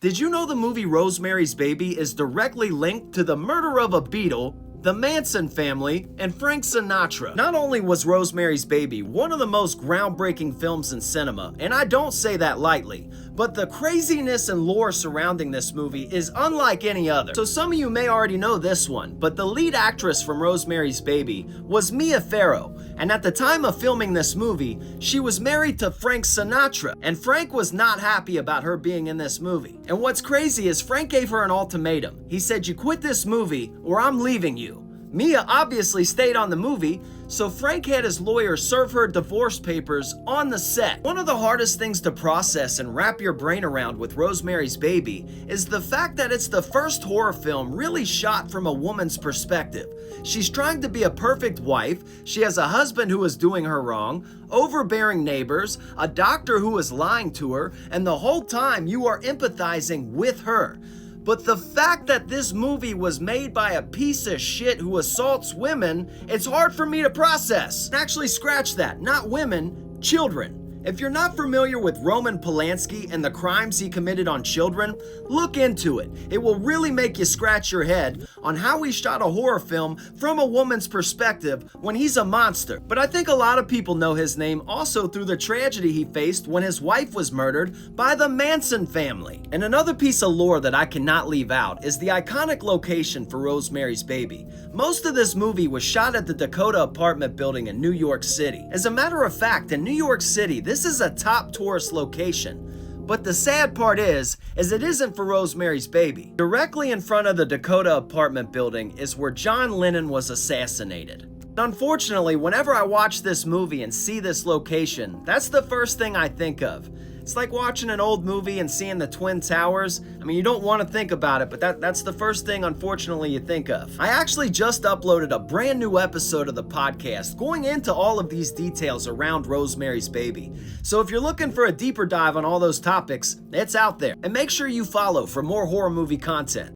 Did you know the movie Rosemary's Baby is directly linked to the murder of a Beatle, the Manson family, and Frank Sinatra? Not only was Rosemary's Baby one of the most groundbreaking films in cinema, and I don't say that lightly, but the craziness and lore surrounding this movie is unlike any other. So some of you may already know this one, but the lead actress from Rosemary's Baby was Mia Farrow, and at the time of filming this movie, she was married to Frank Sinatra, and Frank was not happy about her being in this movie. And what's crazy is Frank gave her an ultimatum. He said, "You quit this movie or I'm leaving you." Mia obviously stayed on the movie, so Frank had his lawyer serve her divorce papers on the set. One of the hardest things to process and wrap your brain around with Rosemary's Baby is the fact that it's the first horror film really shot from a woman's perspective. She's trying to be a perfect wife, she has a husband who is doing her wrong, overbearing neighbors, a doctor who is lying to her, and the whole time you are empathizing with her. But the fact that this movie was made by a piece of shit who assaults women, it's hard for me to process. Actually, scratch that. Not women, children. If you're not familiar with Roman Polanski and the crimes he committed on children, look into it. It will really make you scratch your head on how he shot a horror film from a woman's perspective when he's a monster. But I think a lot of people know his name also through the tragedy he faced when his wife was murdered by the Manson family. And another piece of lore that I cannot leave out is the iconic location for Rosemary's Baby. Most of this movie was shot at the Dakota apartment building in New York City. As a matter of fact, in New York City, this is a top tourist location. But the sad part is it isn't for Rosemary's Baby. Directly in front of the Dakota apartment building is where John Lennon was assassinated. Unfortunately, whenever I watch this movie and see this location, that's the first thing I think of. It's like watching an old movie and seeing the Twin Towers. I mean, you don't want to think about it, but that's the first thing, unfortunately, you think of. I actually just uploaded a brand new episode of the podcast going into all of these details around Rosemary's Baby. So if you're looking for a deeper dive on all those topics, it's out there. And make sure you follow for more horror movie content.